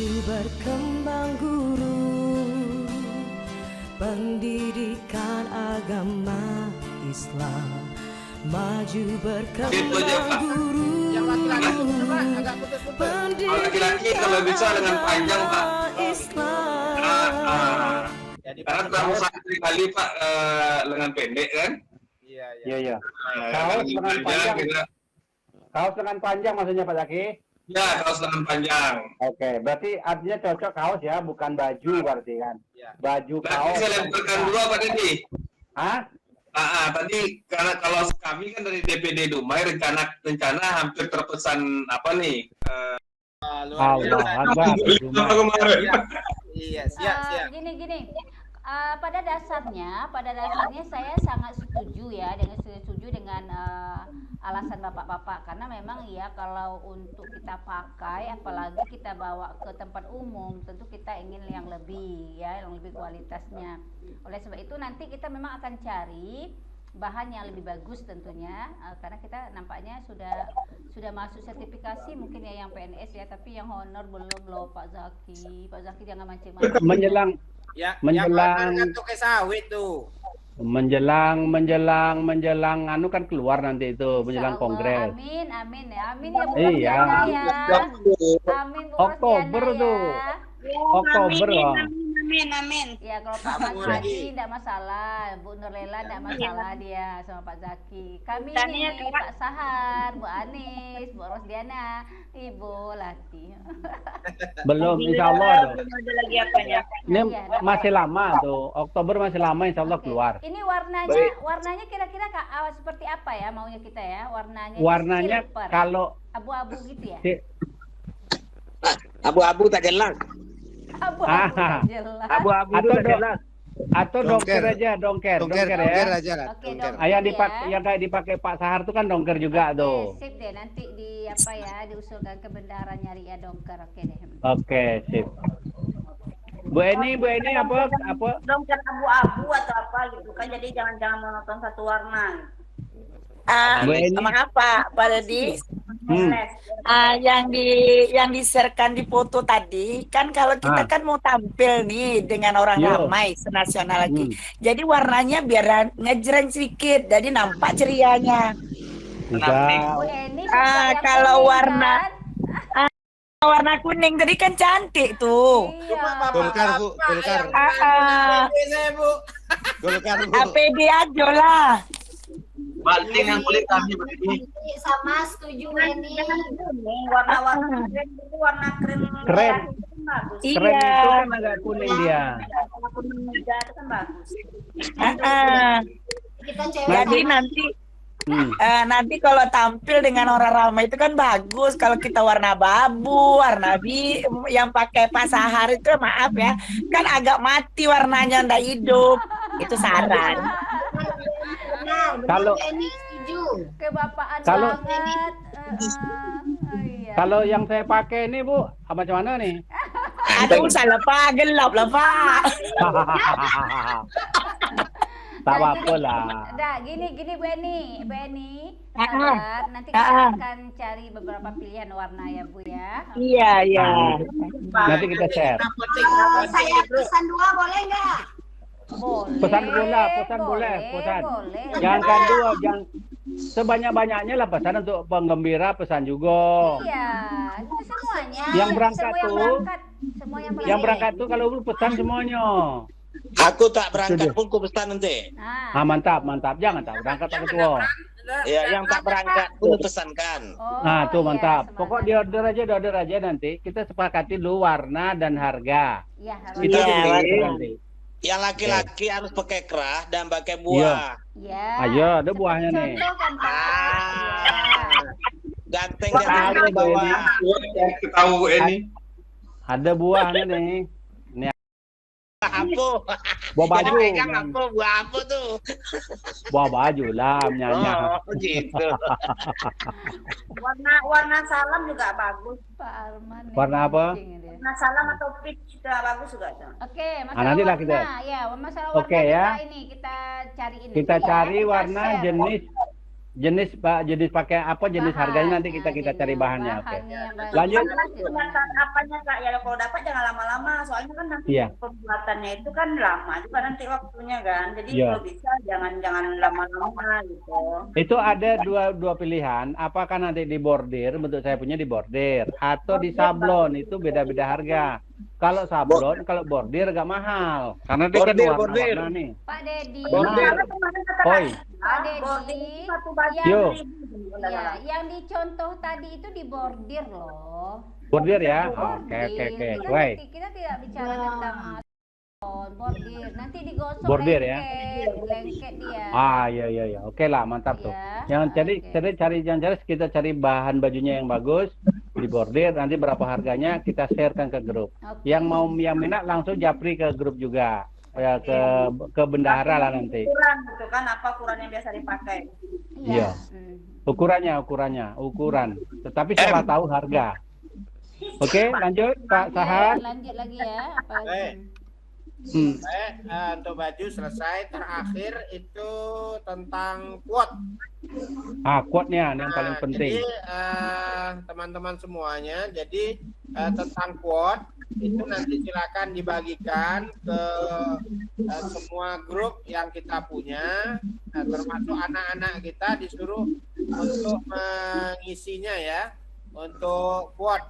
Maju berkembang guru, pendidikan agama Islam. Maju berkembang guru, yang laki-laki agak putus-putus. pendidikan Laki-laki kalau bisa dengan panjang, Pak. Islam. Karena terlalu santri kali, Pak, lengan pendek kan? Iya. Iya. Nah, Kaos lengan lengan panjang panjang. kita. Kaos lengan panjang maksudnya Pak Zaki? Ya, kaos lengan panjang. Oke, berarti artinya cocok kaos ya, bukan baju berarti kan? Iya. Baju Berarti kaos. saya lemparkan dulu Pak Dedi. Hah? Tadi karena kalau kami kan dari DPD Dumai rencana hampir terpesan apa nih? Luar Allah biasa. Akbar. Kemarin. Iya, siap. Gini. Pada dasarnya saya sangat setuju dengan alasan bapak-bapak, karena memang ya kalau untuk kita pakai, apalagi kita bawa ke tempat umum, tentu kita ingin yang lebih kualitasnya. Oleh sebab itu nanti kita memang akan cari bahan yang lebih bagus tentunya, karena kita nampaknya sudah masuk sertifikasi mungkin ya yang PNS ya, tapi yang honor belum loh Pak Zaki jangan mancing-mancing. Menjelang Kan tuh kayak sawit tuh. menjelang anu kan keluar nanti itu menjelang kongres. Amin ya Bu Iya. Rosdiana ya. Amin Bu Oktober Rosdiana tuh. ya. Oktober loh. Amin. Ya kalau Pak Mas Hadi tidak masalah, Bu Nurlela tidak masalah dia sama Pak Zaki. Kami ini Pak Sahar, Bu Anis, Bu Rosdiana, Ibu Lati. Belum, insya Allah tuh. Ada lagi apanya? Ini masih lama tuh. Oktober masih lama, insya Allah Oke. keluar. Ini warnanya kira-kira seperti apa ya maunya kita ya? Warnanya silver, kalau abu-abu gitu ya? Abu-abu tak jelas. Abu-abu tak jelas. Abu-abu itu tak jelas. atau dongker aja, dongker ya. aja lah. Oke, Ah, yang kayak dipakai Pak Sahar tuh kan dongker juga tuh. Oke, sip deh, nanti diusulkan ke bendahara nyari ya dongker. Oke deh. Oke, sip. Bu Eni apa? Dongker abu-abu atau apa gitu kan, jadi jangan monoton satu warna. Bu Eni. Maaf Pak Dedi. Hmm. Yang di-share-kan di foto tadi kan, kalau kita kan mau tampil nih dengan orang ramai senasional lagi. Jadi warnanya biar ngejreng sedikit, jadi nampak cerianya. Enggak. Bu Eni Kalau warna kuning tadi kan cantik tuh. Iya. Golkar, Bu. Golkar. Saya, Bu. Golkar, Bu. APD aja lah. Batin yang kulit kami begini. Sama setuju ini. Warna-warna keren. Keren. Bagus. Keren itu kan agak kuning dia. Warna kuning muda itu kan bagus. Kita cewek. Jadi nanti kalau tampil dengan orang ramai itu kan bagus. Kalau kita warna abu, yang pakai Pak Sahar itu maaf ya, kan agak mati warnanya, ndak hidup. Itu saran. Kalau ini setuju. Kebapaan Kalau- banget. Iya. Kalau yang saya pakai ini Bu, macam mana nih? Aduh, salah Pak, gelap lah Pak. Tak apa lah. Dah, gini Bu Eni, sabar. Nanti kita akan cari beberapa pilihan warna ya Bu ya. Iya. Nanti kita share. Saya pesan 2 boleh nggak? Boleh. Pesan boleh. Boleh. Jangan dua, jangan sebanyak-banyaknya lah pesan untuk penggembira, pesan juga. Iya, itu semuanya. Yang berangkat Semua tuh, semua yang Yang berangkat tuh kalau lu pesan semuanya. Aku tak berangkat pun ku pesan nanti. Ah, mantap. Jangan tak berangkat tak ketua. Ya, yang tak berangkat pun pesankan. Nah, tuh mantap. Iya, Pokok di order aja nanti. Kita sepakati dulu warna dan harga. Iya, harus. Itu Iya, dulu iya. nanti. Yang laki-laki harus pakai kerah dan pakai buah. Iya. Ayo, ada buahnya nih. Contoh kan Pak. Ganteng Wah, jangan ada di bawah. Tahu ini. Ada buahnya nih. Ini Apa? buah baju. Pegang apa? Buah apa tuh? Buah baju lah menyanyi. Oh, gitu. Warna salam juga bagus. Pak Arman. Warna apa? Warna salam atau peach juga bagus juga tuh. Oke, masalah nantilah warna. kita. Ya, masalah warna Oke, ya. kita cari ini. Kita Ya, cari kita warna share. jenis jenis pakai apa, jenis harganya nanti kita cari bahannya. Oke. Lanjut. Kelihatan apanya Kak? Ya kalau dapat jangan lama-lama, soalnya kan nanti Iya. pembuatannya itu kan lama juga nanti waktunya kan. Jadi Iya. kalau bisa jangan lama-lama gitu. Itu ada dua pilihan. Apakah nanti di bordir, bentuk saya punya di bordir, atau di sablon, itu beda-beda harga. Kalau sablon, kalau bordir agak mahal. Karena dia kan warna-warna nih. Pak Dedi. Bordir. Oi. Pak Bordir Dedi. itu satu baju Yo. 1.000. Ya, yang dicontoh tadi itu di bordir loh. Bordir ya. Bordir. Oke. Kita, Baik. kita tidak bicara tentang bordir. Nanti digosok Bordir ya. lengket dia. Iya. Oke lah, mantap tuh. Ya, Yang kita cari bahan bajunya yang bagus di bordir. Nanti berapa harganya kita sharekan ke grup. Oke. Yang minat langsung japri ke grup juga. Ya, ke bendahara lah nanti. Ukuran gitu kan, apa ukuran yang biasa dipakai. Iya. Ukuran. Tetapi setelah tahu harga. Oke, lanjut Pak Sahar. Lanjut lagi ya. Apalagi? Untuk baju selesai. Terakhir itu tentang quote. Quote-nya yang paling penting. Jadi teman-teman semuanya, jadi tentang quote itu nanti silakan dibagikan ke semua grup yang kita punya, termasuk anak-anak kita disuruh untuk mengisinya ya, untuk quote.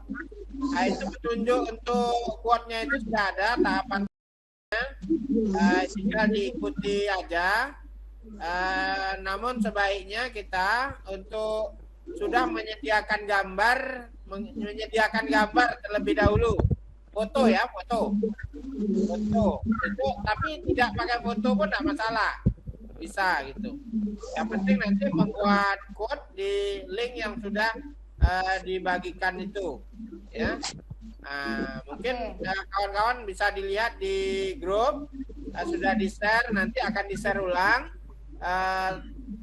Nah, itu petunjuk untuk quote-nya itu sudah ada tahapan. Tinggal diikuti aja. Namun sebaiknya kita untuk sudah menyediakan gambar terlebih dahulu. Foto itu, tapi tidak pakai foto pun tidak masalah, bisa gitu. Yang penting nanti membuat quote di link yang sudah dibagikan itu, ya. Mungkin kawan-kawan bisa dilihat di grup, sudah di-share, nanti akan di-share ulang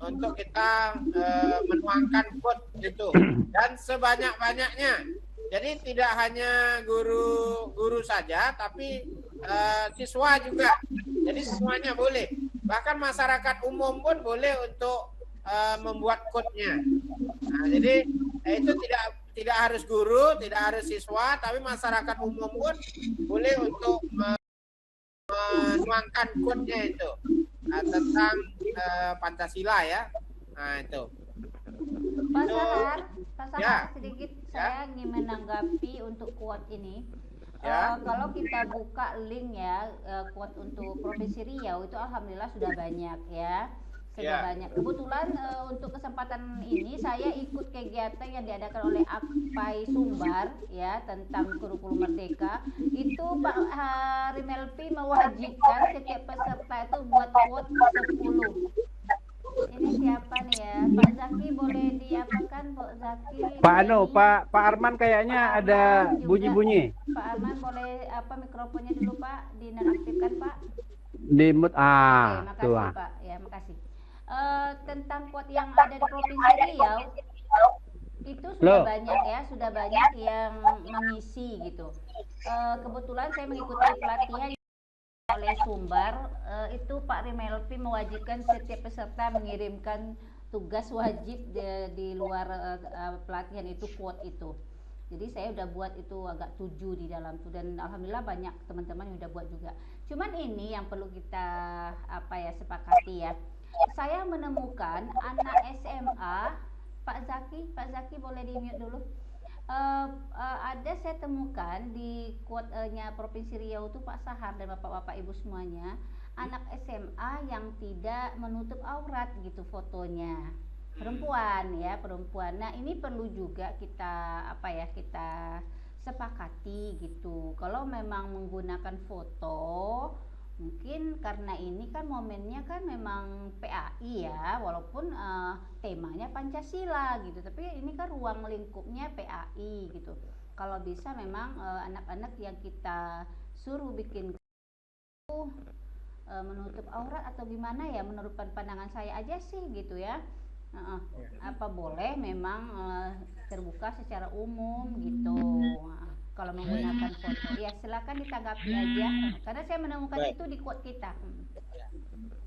untuk kita menuangkan quote itu, dan sebanyak-banyaknya. Jadi tidak hanya guru saja, tapi siswa juga. Jadi semuanya boleh. Bahkan masyarakat umum pun boleh untuk membuat quote-nya. Nah, jadi itu tidak harus guru, tidak harus siswa, tapi masyarakat umum pun boleh untuk menuangkan quote-nya itu tentang Pancasila ya. Nah itu. Pak Sahar, Ya. sedikit saya ingin menanggapi untuk quote ini. Ya. Kalau kita buka link ya, quote untuk Provinsi Riau itu alhamdulillah sudah banyak ya. Sudah Ya. banyak. Kebetulan untuk kesempatan ini saya ikut kegiatan yang diadakan oleh AKPAI Sumbar ya tentang kurikulum merdeka. Itu Pak Rimelpi mewajibkan setiap peserta itu buat quote 10. Ini siapa nih ya? Pak Zaki boleh diapakan, Pak Zaki? Pak Arman kayaknya ada bunyi-bunyi. Pak Arman boleh mikrofonnya dulu Pak, dinonaktifkan Pak. Di mute. Oke, Tuh. makasih Pak. Ya, makasih. Tentang quote yang ada di Provinsi Riau itu sudah banyak ya, sudah banyak yang mengisi gitu. Kebetulan saya mengikuti pelatihan oleh Sumbar, itu Pak Rimelpi mewajibkan setiap peserta mengirimkan tugas wajib di luar pelatihan itu quote itu. Jadi saya udah buat itu agak 7 di dalam itu, dan alhamdulillah banyak teman-teman yang udah buat juga. Cuman ini yang perlu kita sepakati ya. Saya menemukan anak SMA, Pak Zaki boleh di mute dulu. Ada saya temukan di quote-nya Provinsi Riau itu Pak Sahar dan bapak-bapak ibu semuanya, anak SMA yang tidak menutup aurat gitu fotonya, perempuan. Nah ini perlu juga kita kita sepakati gitu. Kalau memang menggunakan foto, mungkin karena ini kan momennya kan memang PAI ya, walaupun temanya Pancasila gitu, tapi ini kan ruang lingkupnya PAI gitu. Kalau bisa memang anak-anak yang kita suruh bikin menutup aurat atau gimana ya, menurut pandangan saya aja sih gitu ya. Apa boleh memang terbuka secara umum gitu. Kalau menggunakan foto ya silakan ditanggapi aja, karena saya menemukan itu di quote kita.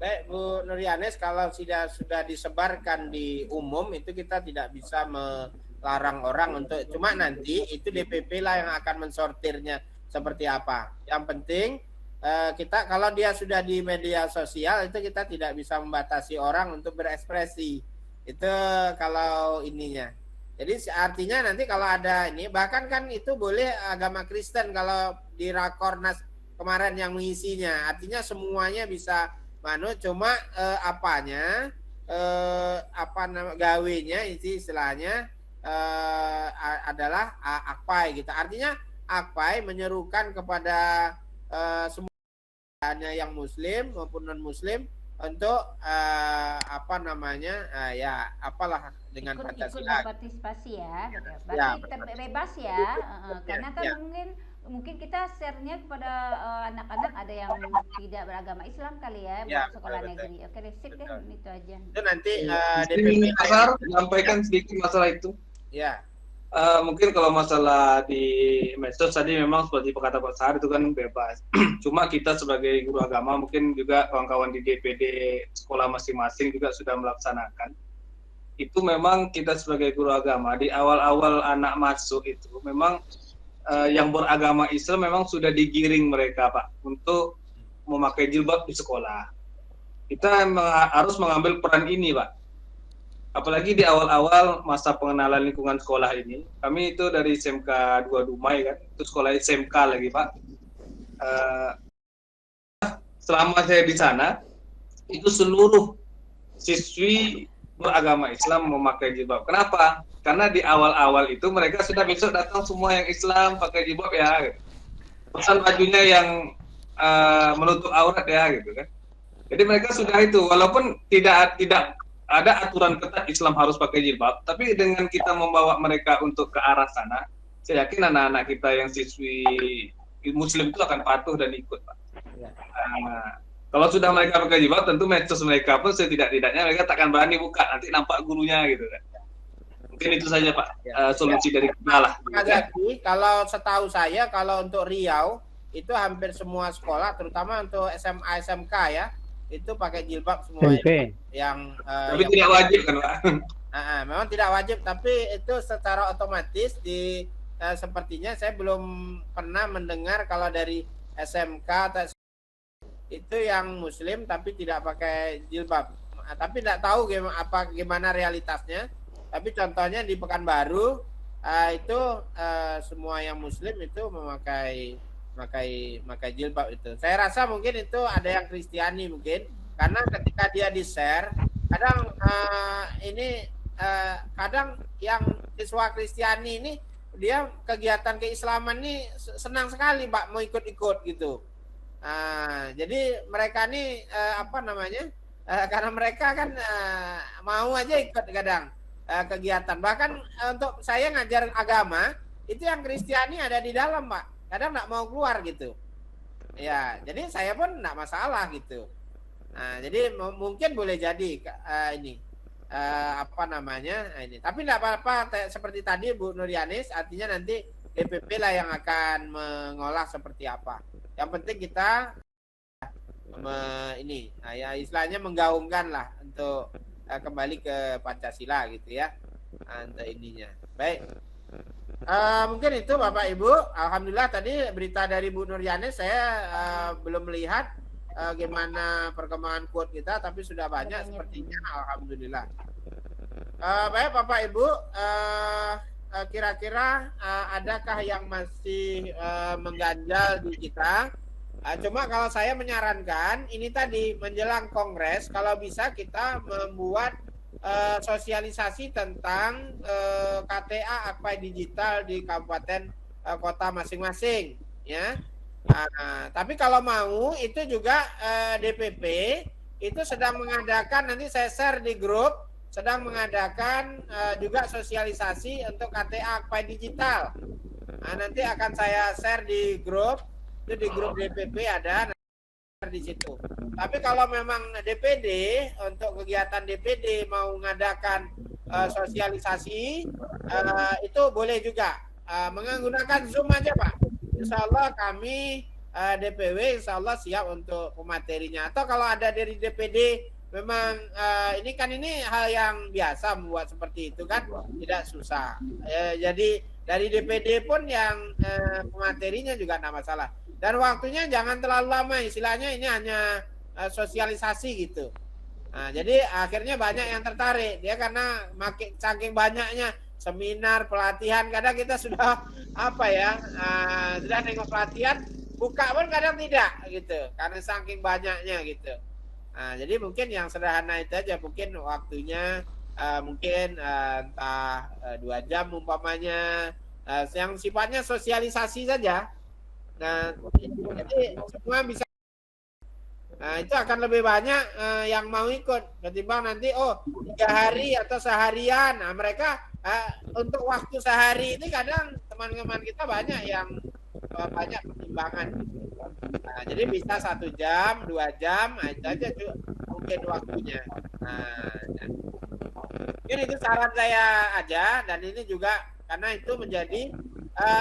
Baik Bu Nurianes, kalau sudah disebarkan di umum itu kita tidak bisa melarang orang untuk, cuma nanti itu DPP lah yang akan mensortirnya seperti apa. Yang penting kita kalau dia sudah di media sosial itu kita tidak bisa membatasi orang untuk berekspresi. Itu kalau ininya. Jadi artinya nanti kalau ada ini, bahkan kan itu boleh agama Kristen kalau di Rakornas kemarin yang mengisinya. Artinya semuanya bisa cuma apa nama gawenya istilahnya adalah akpai gitu. Artinya akpai menyerukan kepada semuanya yang muslim maupun non muslim untuk ya apalah dengan ikut Pancasila. berpartisipasi ya, berarti Ya, bebas ya, karena kan ya. mungkin kita share-nya kepada anak-anak ada yang tidak beragama Islam kali ya, Ya, buat sekolah betul. negeri. Oke, sip deh, itu aja. Itu nanti DPP Pasar menyampaikan sedikit masalah itu. ya. Mungkin kalau masalah di medsos tadi memang seperti kata Pak Sahar itu kan bebas. Cuma kita sebagai guru agama mungkin juga kawan-kawan di DPD sekolah masing-masing juga sudah melaksanakan. Itu memang kita sebagai guru agama di awal-awal anak masuk itu memang yang beragama Islam memang sudah digiring mereka Pak untuk memakai jilbab di sekolah. Kita harus mengambil peran ini Pak. Apalagi di awal-awal masa pengenalan lingkungan sekolah ini, kami itu dari SMK 2 Dumai kan, itu sekolah SMK lagi Pak. Selama saya di sana, itu seluruh siswi beragama Islam memakai jilbab. Kenapa? Karena di awal-awal itu mereka sudah besok datang semua yang Islam pakai jilbab ya. Pesan bajunya yang menutup aurat ya gitu kan. Jadi mereka sudah itu, walaupun tidak ada aturan ketat Islam harus pakai jilbab, tapi dengan kita membawa mereka untuk ke arah sana, saya yakin anak-anak kita yang siswi Muslim itu akan patuh dan ikut, Pak. Ya. Kalau sudah mereka pakai jilbab, tentu medsos mereka pun setidak-tidaknya mereka takkan berani buka, nanti nampak gurunya gitu kan. Mungkin itu saja Pak, solusi dari kita lah. Jadi kalau setahu saya, kalau untuk Riau itu hampir semua sekolah, terutama untuk SMA SMK ya, itu pakai jilbab semua yang tapi tidak wajib kan Pak? Memang tidak wajib, tapi itu secara otomatis sepertinya saya belum pernah mendengar kalau dari SMK atau itu yang Muslim tapi tidak pakai jilbab. Tapi tidak tahu gimana realitasnya. Tapi contohnya di Pekanbaru itu semua yang Muslim itu memakai jilbab itu. Saya rasa mungkin itu ada yang Kristiani mungkin, karena ketika dia di-share kadang kadang yang siswa Kristiani ini dia kegiatan keislaman ini senang sekali Pak mau ikut-ikut gitu. Jadi mereka ini karena mereka kan mau aja ikut kadang kegiatan. Bahkan untuk saya ngajar agama itu yang Kristiani ada di dalam Pak. Kadang nggak mau keluar gitu, ya. Jadi saya pun nggak masalah gitu. Jadi mungkin boleh jadi ini. Tapi nggak apa-apa. Seperti tadi Bu Nurianis, artinya nanti DPP lah yang akan mengolah seperti apa. Yang penting kita istilahnya menggaungkan lah untuk kembali ke Pancasila gitu ya. Untuk ininya. Baik. Mungkin itu Bapak Ibu. Alhamdulillah tadi berita dari Bu Nurianis saya belum melihat gimana perkembangan quote kita, tapi sudah banyak sepertinya. Alhamdulillah. Baik Bapak Ibu, kira-kira adakah yang masih mengganjal di kita? Cuma kalau saya menyarankan ini tadi menjelang Kongres, kalau bisa kita membuat sosialisasi tentang KTA akpai digital di kabupaten kota masing-masing ya. Tapi kalau mau itu juga DPP itu sedang mengadakan, nanti saya share di grup, sedang mengadakan juga sosialisasi untuk KTA akpai digital. Nanti akan saya share di grup, itu di grup DPP ada di situ. Tapi kalau memang DPD untuk kegiatan DPD mau mengadakan sosialisasi itu boleh juga menggunakan Zoom aja Pak. Insya Allah kami DPW insya Allah siap untuk pematerinya. Atau kalau ada dari DPD memang ini hal yang biasa membuat seperti itu kan, tidak susah. Jadi dari DPD pun yang pematerinya juga tidak masalah. Dan waktunya jangan terlalu lama, istilahnya ini hanya sosialisasi gitu. Nah, jadi akhirnya banyak yang tertarik dia karena saking banyaknya seminar, pelatihan, kadang kita sudah sudah nengok pelatihan, buka pun kadang tidak gitu, karena saking banyaknya gitu. Nah, jadi mungkin yang sederhana itu aja, mungkin waktunya entah 2 jam umpamanya, yang sifatnya sosialisasi saja. Nah, jadi semua bisa. Nah, itu akan lebih banyak yang mau ikut ketimbang nanti 3 hari atau seharian. Nah, mereka untuk waktu sehari ini kadang teman-teman kita banyak yang banyak pertimbangan. Nah, jadi bisa 1 jam, 2 jam, itu aja mungkin waktunya. Nah, ini itu saran saya aja, dan ini juga karena itu menjadi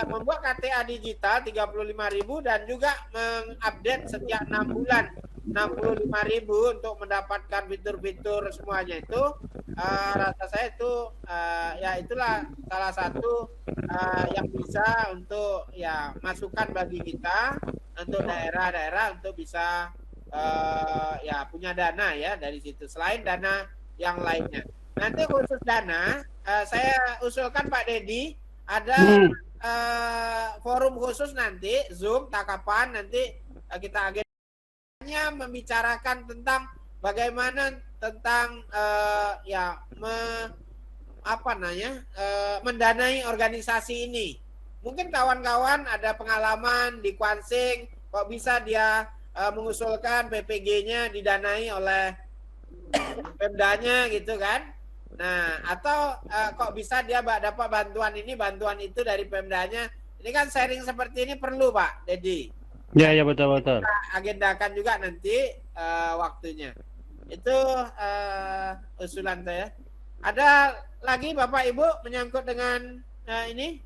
membuat KTA digital 35.000 dan juga mengupdate setiap 6 bulan 65.000 untuk mendapatkan fitur-fitur semuanya itu, rasa saya itu itulah salah satu yang bisa untuk masukan bagi kita untuk daerah-daerah untuk bisa punya dana ya dari situ, selain dana yang lainnya. Nanti khusus dana saya usulkan Pak Dedi ada forum khusus nanti Zoom kapan nanti kita agendanya membicarakan tentang bagaimana tentang mendanai organisasi ini. Mungkin kawan-kawan ada pengalaman di Kuansing, kok bisa dia mengusulkan PPG-nya didanai oleh Pemdanya gitu kan. Nah, atau kok bisa dia dapat bantuan ini, bantuan itu dari Pemdanya. Ini kan sharing seperti ini perlu Pak Dedi. Ya, betul. Kita agendakan juga nanti waktunya. Itu usulan saya. Ada lagi Bapak Ibu menyangkut dengan ini?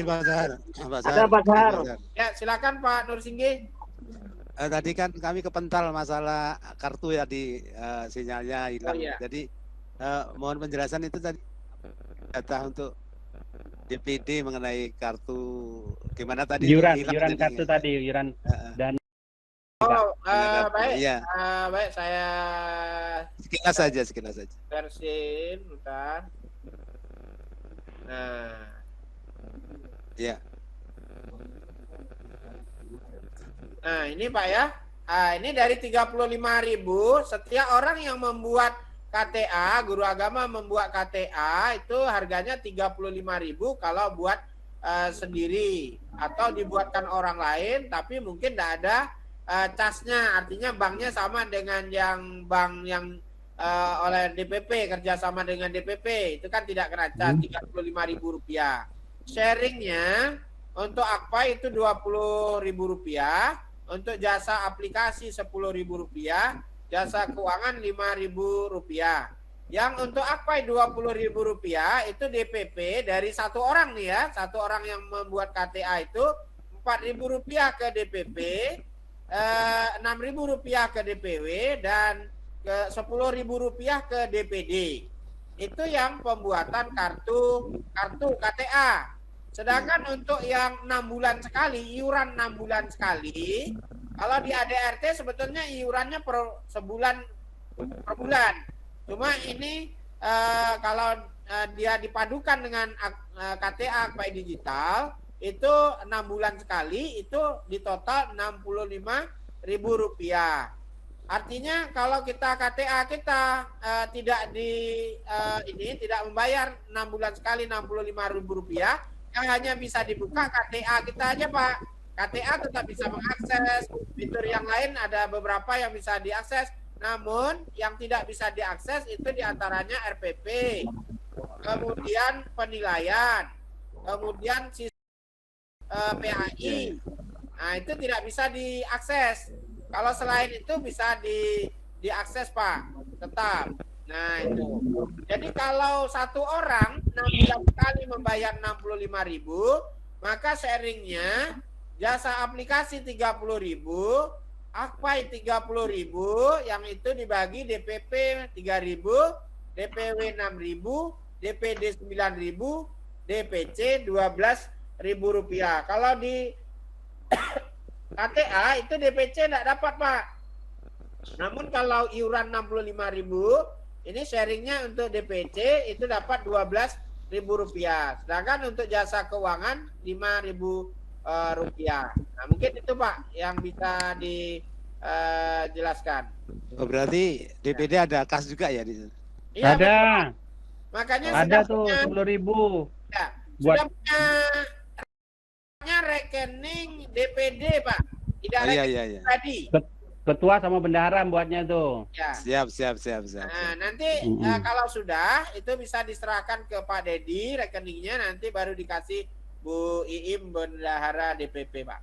Bazar. Ada Bazar. Ya, silakan Pak Nur Singgi. Tadi kan kami kepental masalah kartu ya sinyalnya hilang. Iya. Jadi mohon penjelasan itu tadi data untuk DPD mengenai kartu gimana tadi? Iuran kartu tadi, iuran dan baik. Iya. Baik, saya sekilas saja. versi bentar. Nah. Iya. Nah, ini Pak ya. Ini dari 35.000 setiap orang yang membuat KTA, guru agama membuat KTA itu harganya 35.000 kalau buat sendiri atau dibuatkan orang lain tapi mungkin tidak ada casnya, artinya banknya sama dengan yang bank yang oleh DPP, kerjasama dengan DPP itu kan tidak kena cas, Rp35.000. Sharingnya untuk Akpa itu Rp20.000, untuk jasa aplikasi Rp10.000, jasa keuangan Rp5.000. Yang untuk Akpa Rp20.000 itu DPP dari satu orang nih ya, satu orang yang membuat KTA itu Rp4.000 ke DPP, Rp6.000 ke DPW dan Rp10.000 ke DPD. Itu yang pembuatan kartu KTA. Sedangkan untuk yang 6 bulan sekali, iuran 6 bulan sekali, kalau di ADRT sebetulnya iurannya per bulan. Cuma ini kalau dia dipadukan dengan KTA Akpa Digital, itu 6 bulan sekali, itu di total Rp65.000. Artinya kalau kita KTA kita tidak membayar 6 bulan sekali Rp65.000, yang hanya bisa dibuka KTA kita aja Pak. KTA tetap bisa mengakses, fitur yang lain ada beberapa yang bisa diakses, namun yang tidak bisa diakses itu diantaranya RPP, kemudian penilaian, kemudian PAI. Nah itu tidak bisa diakses. Kalau selain itu bisa diakses Pak, tetap. Nah itu. Jadi kalau satu orang 6 bulan sekali membayar Rp65.000, maka sharingnya jasa aplikasi 30.000, Akpai 30.000, yang itu dibagi DPP 3.000, DPW 6.000, DPD 9.000, DPC 12.000 rupiah. Kalau di KTA itu DPC tidak dapat, Pak. Namun kalau iuran 65.000, ini sharingnya untuk DPC itu dapat 12.000 rupiah. Sedangkan untuk jasa keuangan 5.000 rupiah. Nah, mungkin itu Pak yang bisa dijelaskan. Oh, berarti DPD ada kas juga ya di situ? Iya, Ada. betul. Makanya Ada sudah tuh punya, 10.000. ya, Buat- sudah punya rekening DPD, Pak. Tidak Oh, iya, rekening iya, iya. pribadi. Ketua sama bendahara buatnya tuh. Ya. Siap. Nah, nanti kalau sudah itu bisa diserahkan ke Pak Dedi rekeningnya, nanti baru dikasih Bu Iim bendahara DPP, Pak.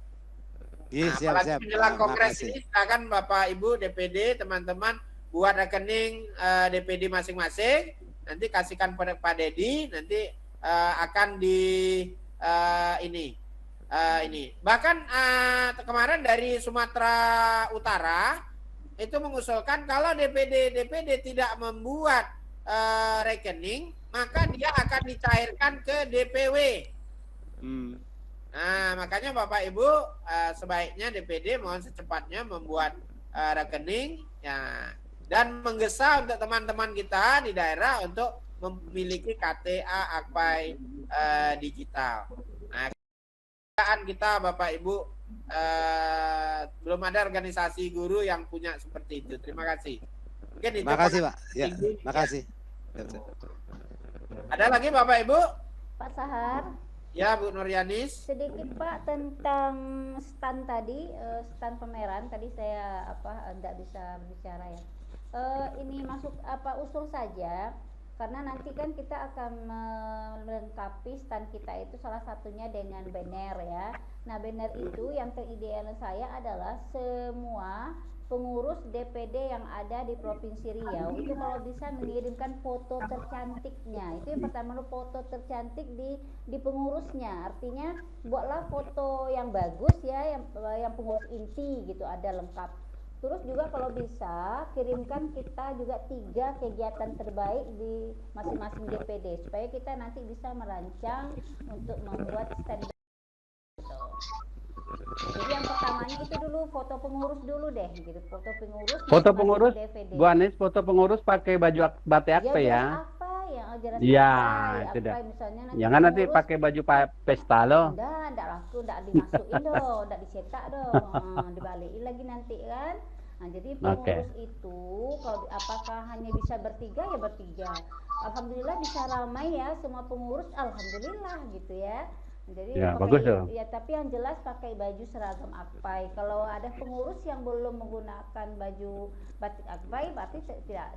Iya, Nah, siap. apalagi menjelang kongres Makasih. ini, silakan Bapak Ibu DPD teman-teman buat rekening DPD masing-masing, nanti kasihkan pada Pak Dedi, nanti akan ini. Bahkan kemarin dari Sumatera Utara itu mengusulkan kalau DPD tidak membuat rekening, maka dia akan dicairkan ke DPW. Nah, makanya Bapak Ibu sebaiknya DPD mohon secepatnya membuat rekening ya, dan menggesa untuk teman-teman kita di daerah untuk memiliki KTA Akpai digital. Nah, kita Bapak Ibu belum ada organisasi guru yang punya seperti itu. Terima kasih. Mungkin itu. Terima kasih, Pak. Ya, makasih. Ada lagi Bapak Ibu? Pak Sahar. Ya, Bu Nuryanis. Sedikit Pak tentang stand tadi, stand pameran tadi saya tidak bisa berbicara ya. Ini masuk usul saja, karena nanti kan kita akan melengkapi stand kita itu salah satunya dengan banner ya. Nah, banner itu yang terideal saya adalah semua pengurus DPD yang ada di Provinsi Riau itu kalau bisa mengirimkan foto tercantiknya. Itu yang pertama, foto tercantik di pengurusnya. Artinya buatlah foto yang bagus ya, yang pengurus inti gitu, ada lengkap. Terus juga kalau bisa kirimkan kita juga 3 kegiatan terbaik di masing-masing DPD supaya kita nanti bisa merancang untuk membuat stand. Jadi yang pertamanya itu dulu foto pengurus dulu deh, gitu. Foto pengurus DPD. Bu Anis, foto pengurus pakai baju batik apa ya? Apa yang jelas Iya, apa, itu dah. Misalnya Jangan nanti pakai baju pesta loh. Enggak laku, enggak dimasukin dong, enggak dicetak dong. Dibalikin lagi nanti kan. Nah, jadi pengurus itu kalau apakah hanya bisa bertiga ya bertiga. Alhamdulillah bisa ramai ya semua pengurus, alhamdulillah gitu ya. Jadi ya, pakai, bagus tuh. Ya, tapi yang jelas pakai baju seragam Akpai. Kalau ada pengurus yang belum menggunakan baju batik Akpai, berarti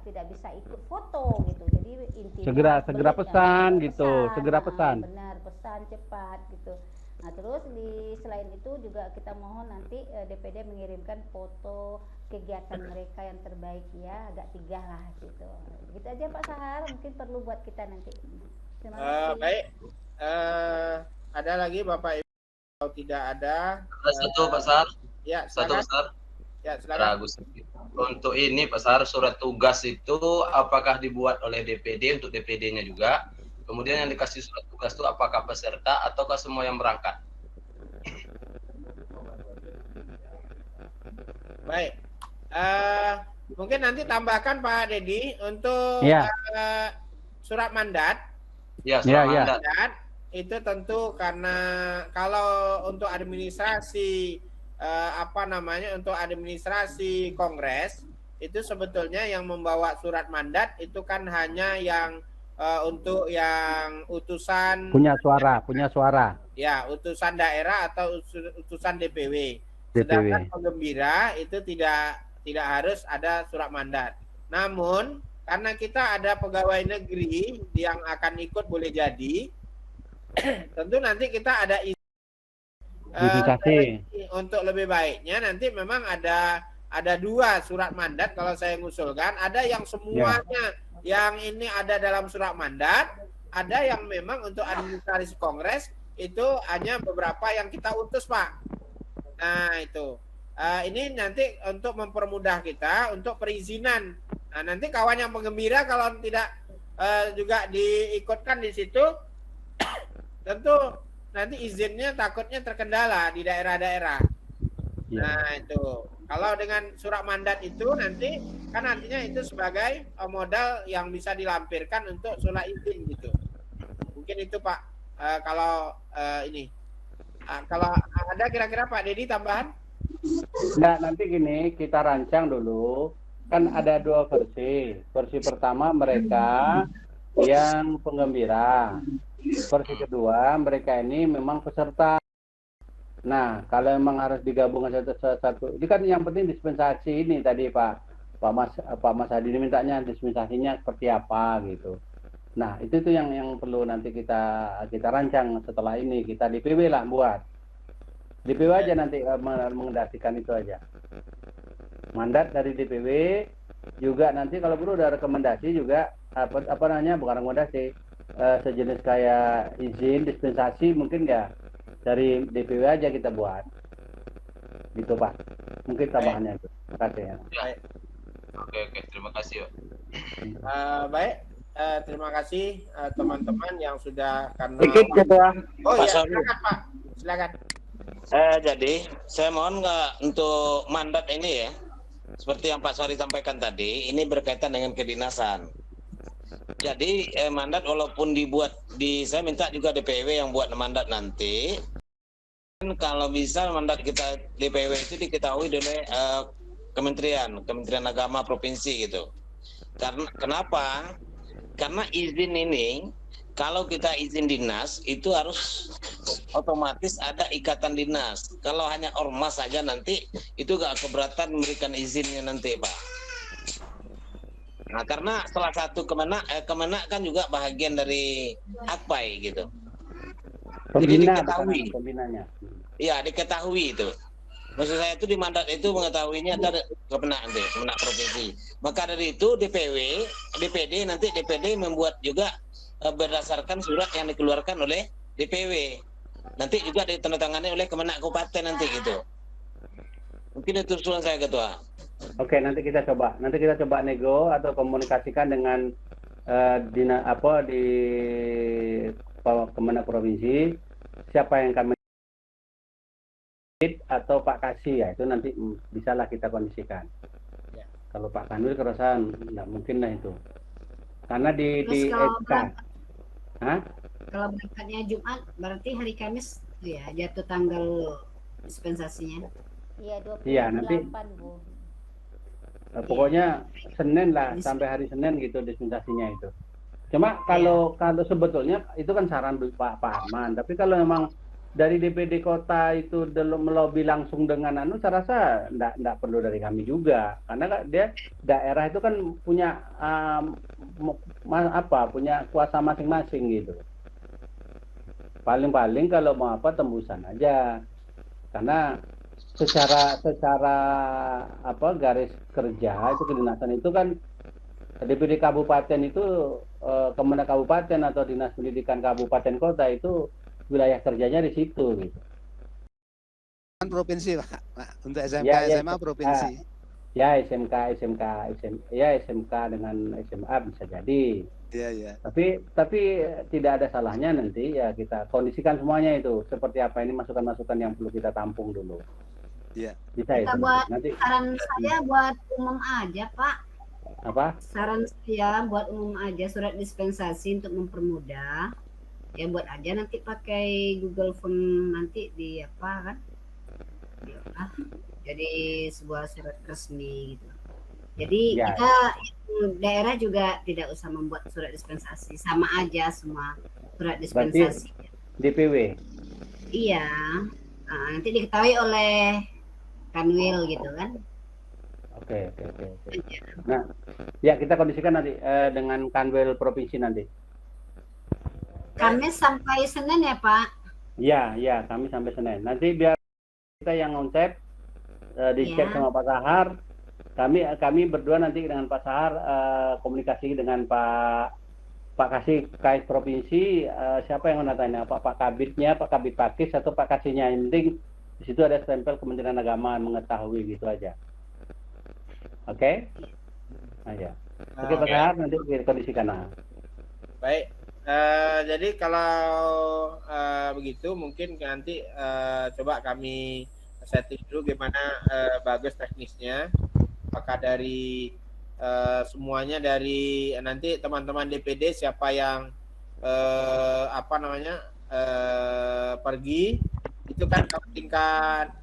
tidak bisa ikut foto gitu. Jadi intinya segera pesan gitu, segera pesan. Benar, pesan cepat gitu. Nah, terus selain itu juga kita mohon nanti DPD mengirimkan foto kegiatan mereka yang terbaik ya, agak 3 lah gitu. Gitu aja Pak Sahar, mungkin perlu buat kita nanti. Terima kasih. Baik. Ada lagi Bapak Ibu? Kalau tidak ada. Satu Pak Sar. Ya, satu Pak Sar. Ya, silakan. Ragus. Untuk ini Pak Sar, surat tugas itu apakah dibuat oleh DPD untuk DPD-nya juga? Kemudian yang dikasih surat tugas itu apakah peserta ataukah semua yang berangkat? Baik. Mungkin nanti tambahkan Pak Dedi untuk surat mandat. Ya, surat mandat. Itu tentu karena kalau untuk administrasi untuk administrasi kongres itu sebetulnya yang membawa surat mandat itu kan hanya yang untuk yang utusan punya suara. Ya, utusan daerah atau utusan DPW. Sedangkan penggembira itu tidak harus ada surat mandat. Namun karena kita ada pegawai negeri yang akan ikut boleh jadi, tentu nanti kita ada untuk lebih baiknya nanti memang ada 2 surat mandat kalau saya ngusulkan. Ada yang semuanya yang ini ada dalam surat mandat, ada yang memang untuk administrasi kongres itu hanya beberapa yang kita utus Pak. Nah itu. Ini nanti untuk mempermudah kita untuk perizinan. Nah, nanti kawan yang penggembira kalau tidak juga diikutkan di situ, tentu nanti izinnya takutnya terkendala di daerah-daerah. Nah itu. Kalau dengan surat mandat itu nanti kan artinya itu sebagai modal yang bisa dilampirkan untuk surat izin gitu. Mungkin itu Pak. Kalau ini. Kalau ada kira-kira Pak Dedi tambahan? Nah, nanti gini, kita rancang dulu. Kan ada dua versi. Versi pertama mereka yang penggembira. Versi kedua, mereka ini memang peserta. Nah, kalau memang harus digabungkan satu-satu, ini kan yang penting dispensasi ini tadi Pak Mas Hadi ini mintanya dispensasinya seperti apa gitu. Nah, itu tuh yang perlu nanti kita rancang setelah ini, kita DPW lah buat. DPW aja nanti mengendalikan itu aja. Mandat dari DPW juga nanti kalau perlu ada rekomendasi juga apa namanya bukan rekomendasi sejenis kayak izin dispensasi mungkin ya dari DPW aja kita buat. Gitu Pak. Mungkin tambahannya itu. Terima kasih ya. Oke, terima kasih. Baik. Terima kasih teman-teman yang sudah karena Sedikit Ketua. Oh Pak ya, Sori. silakan Pak. Silakan. Jadi saya mohon nggak untuk mandat ini ya, seperti yang Pak Sori sampaikan tadi, ini berkaitan dengan kedinasan. Jadi mandat walaupun dibuat saya minta juga DPW yang buat mandat nanti. Kalau bisa mandat kita DPW itu diketahui oleh Kementerian Agama provinsi gitu. Karena kenapa? Karena izin ini kalau kita izin dinas itu harus otomatis ada ikatan dinas. Kalau hanya ormas saja nanti itu gak keberatan memberikan izinnya nanti Pak. Nah karena salah satu Kemenak kan juga bahagian dari Akpai gitu. Jadi diketahui. Pembinanya. Iya diketahui itu. Maksud saya itu di mandat itu mengetahuinya ada Kemenak provinsi. Maka dari itu DPD nanti DPD membuat juga berdasarkan surat yang dikeluarkan oleh DPW. Nanti juga ditandatangani oleh Kemenak Kabupaten nanti gitu. Mungkin itu usulan saya Ketua. Oke, nanti kita coba nego atau komunikasikan dengan di Kemenak provinsi siapa yang kami atau Pak Kasih ya itu nanti bisalah kita kondisikan. Ya. Kalau Pak Kanwil keresahan nggak mungkin lah itu. Karena di SK. Kalau berangkatnya Jumat berarti hari Kamis ya jatuh tanggal dispensasinya. Iya 28 iya, nanti, Bu. Pokoknya Senin lah sampai hari Senin gitu dispensasinya itu. Cuma kalau sebetulnya itu kan saran Pak Arman, tapi kalau memang dari DPD kota itu melobi langsung dengan saya rasa enggak perlu dari kami juga karena dia daerah itu kan punya punya kuasa masing-masing gitu. Paling kalau mau tembusan aja karena secara garis kerja itu kedinasan itu kan DPD kabupaten itu Kemenak kabupaten atau dinas pendidikan kabupaten kota itu wilayah kerjanya di situ gitu. Provinsi Pak. Untuk SMK ya, SMA provinsi. Ya SMK dengan SMA bisa jadi. Iya. Tapi tidak ada salahnya nanti ya kita kondisikan semuanya itu seperti apa ini masukan-masukan yang perlu kita tampung dulu. Iya. Bisa kita itu. Buat nanti saran saya buat umum aja Pak. Apa? Saran saya buat umum aja surat dispensasi untuk mempermudah. Ya buat aja nanti pakai Google Form nanti di apa kan? Jadi sebuah surat resmi gitu. Jadi ya, kita daerah juga tidak usah membuat surat dispensasi, sama aja semua surat dispensasi. Berarti DPW. Iya. Nanti diketahui oleh Kanwil gitu kan. Oke. Nah, ya kita kondisikan nanti dengan Kanwil provinsi nanti. Kamis sampai Senin ya Pak? Iya, kami sampai Senin. Nanti biar kita yang konsep dicek sama Pak Sahar. Kami berdua nanti dengan Pak Sahar komunikasi dengan Pak Kasih Kais provinsi siapa yang menatanya Pak Kabitnya, Pak Kabit Pakis atau Pak Kasihnya. Yang penting Di situ ada stempel Kementerian Agama mengetahui gitu aja. Oke? Aja. Oke, Pak Sahar, nanti kondisikan. Baik. Jadi kalau begitu mungkin nanti coba kami setting dulu gimana bagus teknisnya. Apakah dari semuanya dari nanti teman-teman DPD siapa yang pergi itu kan tingkat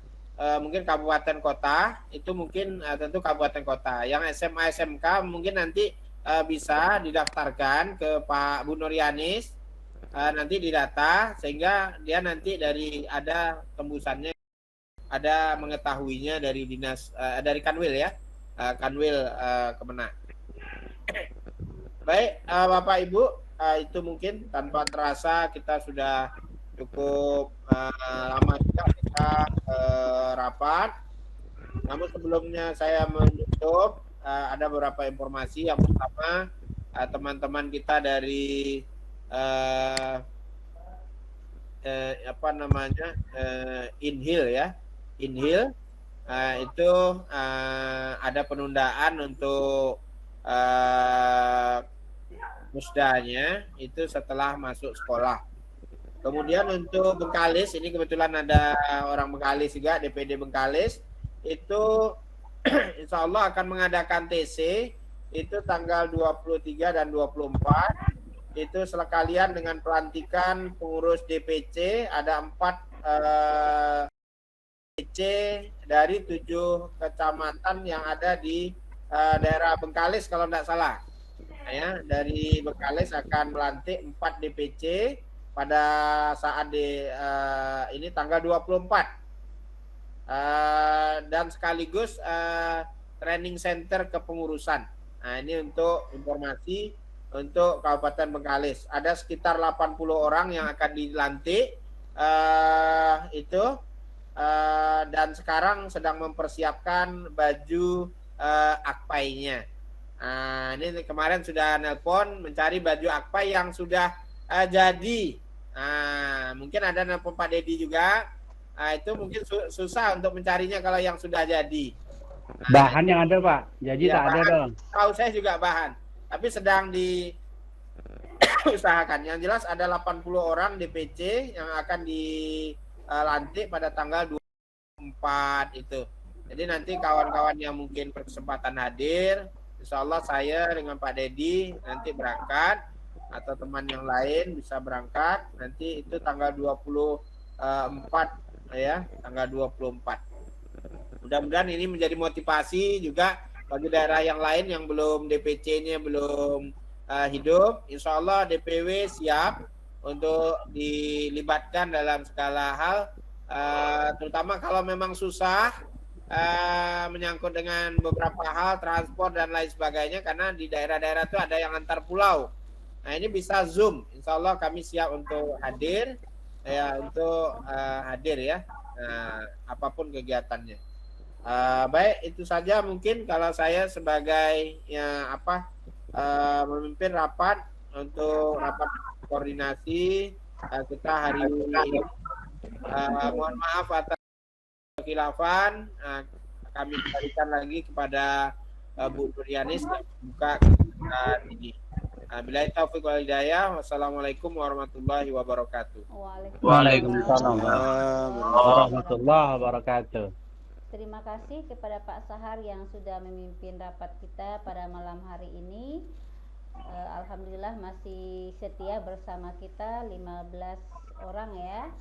mungkin kabupaten kota itu mungkin tentu kabupaten kota. Yang SMA SMK mungkin nanti bisa didaftarkan ke Pak Bu Nuryanis nanti didata sehingga dia nanti dari ada tembusannya ada mengetahuinya dari dinas dari Kanwil ya. Kanwil Kemenak. Baik, Bapak Ibu, itu mungkin tanpa terasa kita sudah cukup lama juga kita rapat. Namun sebelumnya saya menutup, ada beberapa informasi. Yang pertama, teman-teman kita dari Inhil ya, Inhil. Itu ada penundaan untuk musdahnya itu setelah masuk sekolah. Kemudian untuk Bengkalis, ini kebetulan ada orang Bengkalis juga, DPD Bengkalis, itu insya Allah akan mengadakan TC, itu tanggal 23 dan 24, itu sekalian dengan pelantikan pengurus DPC, ada 4 DPC dari 7 kecamatan yang ada di daerah Bengkalis kalau tidak salah. Ya, dari Bengkalis akan melantik 4 DPC pada saat ini tanggal 24. Dan sekaligus training center kepengurusan. Nah, ini untuk informasi untuk Kabupaten Bengkalis. Ada sekitar 80 orang yang akan dilantik itu. Dan sekarang sedang mempersiapkan baju akpainya. Ini kemarin sudah nelpon mencari baju akpai yang sudah jadi. Mungkin ada nelpon Pak Dedi juga. Itu mungkin susah untuk mencarinya kalau yang sudah jadi. Bahan yang ada Pak, jadi Ya, tak ada bahan, dong. tahu saya juga bahan, tapi sedang diusahakan. Yang jelas ada 80 orang DPC yang akan dilantik pada tanggal 24 itu. Jadi nanti kawan-kawan yang mungkin berkesempatan hadir, insya Allah saya dengan Pak Dedi nanti berangkat atau teman yang lain bisa berangkat nanti itu tanggal 24 ya, tanggal 24. Mudah-mudahan ini menjadi motivasi juga bagi daerah yang lain yang belum DPC-nya belum hidup. Insya Allah DPW siap untuk dilibatkan dalam segala hal, terutama kalau memang susah menyangkut dengan beberapa hal transport dan lain sebagainya, karena di daerah-daerah itu ada yang antar pulau. Nah ini bisa Zoom, insya Allah kami siap untuk hadir ya, untuk hadir ya, apapun kegiatannya. Baik, itu saja mungkin kalau saya sebagai memimpin rapat untuk rapat koordinasi kita hari ini. Mohon maaf atas kekhilafan, kami kembalikan lagi kepada Bu Nuryanis yang membuka kegiatan ini. Billahi taufiq wal hidayah. Wassalamualaikum warahmatullahi wabarakatuh. Waalaikumsalam warahmatullahi wabarakatuh. Terima kasih kepada Pak Sahar yang sudah memimpin rapat kita pada malam hari ini. Alhamdulillah masih setia bersama kita 15 orang ya.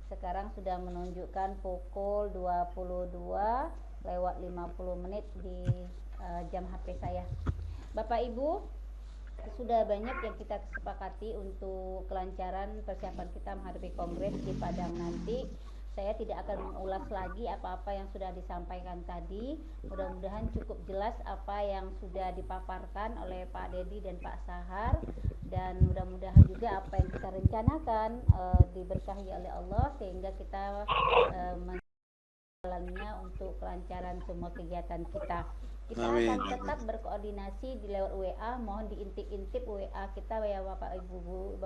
Sekarang sudah menunjukkan pukul 22:50 di jam HP saya. Bapak Ibu, sudah banyak yang kita sepakati untuk kelancaran persiapan kita menghadapi kongres di Padang nanti. Saya tidak akan mengulas lagi apa-apa yang sudah disampaikan tadi. Mudah-mudahan cukup jelas apa yang sudah dipaparkan oleh Pak Dedi dan Pak Sahar, dan mudah-mudahan juga apa yang kita rencanakan diberkahi oleh Allah sehingga kita menjalannya untuk kelancaran semua kegiatan kita. kita Amin. akan tetap berkoordinasi di lewat WA. Mohon diintip-intip WA kita ya Bapak Ibu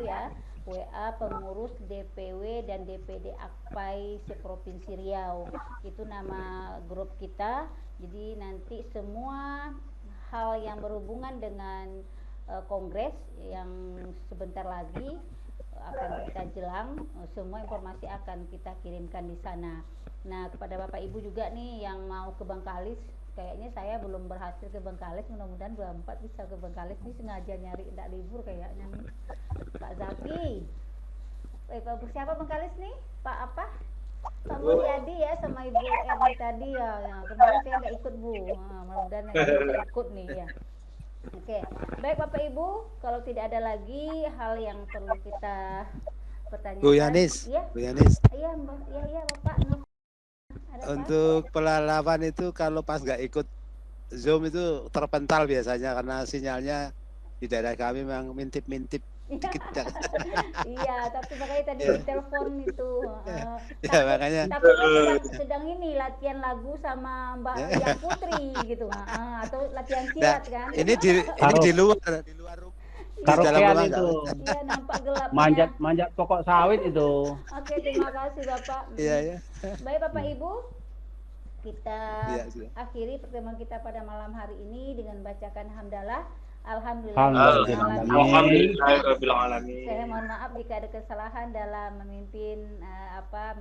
ya. WA pengurus DPW dan DPD Akpai seprovinsi Riau. Itu nama grup kita. Jadi nanti semua hal yang berhubungan dengan kongres yang sebentar lagi akan kita jelang, semua informasi akan kita kirimkan di sana. Nah, kepada Bapak Ibu juga nih yang mau ke Bengkalis, kayaknya saya belum berhasil ke Bengkalis, mudah-mudahan 24 bisa ke Bengkalis nih, sengaja nyari tidak libur kayaknya nih. Pak Zaki. Pak siapa Bengkalis nih? Pak apa? Pak Mulyadi ya sama Ibu Erni tadi ya. Kemarin saya nggak ikut Bu. Mudah-mudahan saya ikut nih ya. Oke, baik Bapak Ibu, kalau tidak ada lagi hal yang perlu kita pertanyakan. Bu Yanis, ya? Bu Yanis. Iya, Mbak. Iya, Bapak. Ada Untuk pelalawan itu kalau pas nggak ikut Zoom itu terpental biasanya karena sinyalnya di daerah kami memang mintip-mintip dikit. Iya, tapi makanya tadi di telepon itu. Ya, makanya. Tapi sedang ini latihan lagu sama Mbak Yang Putri gitu, atau latihan silat kan? Ini di luar rumah. Karaokean itu. Iya, nampak gelapnya. Manjat pokok sawit itu. Oke, terima kasih Bapak. Iya, ya. Baik Bapak Ibu, kita sudah. akhiri pertemuan kita pada malam hari ini dengan bacakan hamdalah. Alhamdulillahirrahmanirrahim. Saya mohon maaf jika ada kesalahan dalam memimpin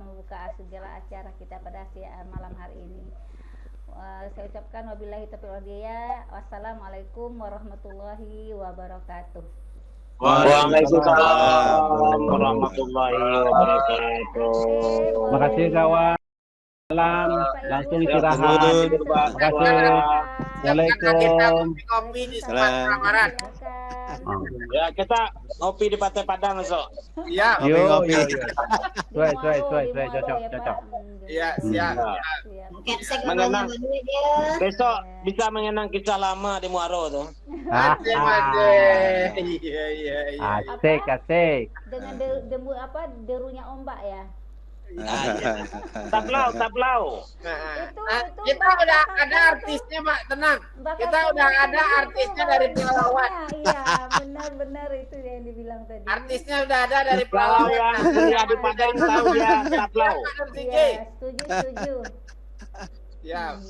membuka segala acara kita pada malam hari ini. Saya ucapkan wabillahi taufiq wal hidayah. Wassalamualaikum warahmatullahi wabarakatuh. Waalaikumsalam warahmatullahi wabarakatuh. Terima kasih kawan. Salam, langsung istirahat. Terima kasih. Assalamualaikum. Ya, kita ngopi di Pantai Padang besok. Iya. Ngopi. Cocok. Iya, siap. Mengenang besok bisa mengenang kisah lama di Muaro tuh. Iya. Asik. Dengan derunya ombak ya. Taplau. Kita udah ada artisnya, Pak, tenang. Kita udah ada artisnya dari Pelalawan. Iya, benar itu yang dibilang tadi. Artisnya udah ada dari Taplau Pelalawan. yang kuliah di Padang tahu ya, Taplau. Iya, setuju. Ya.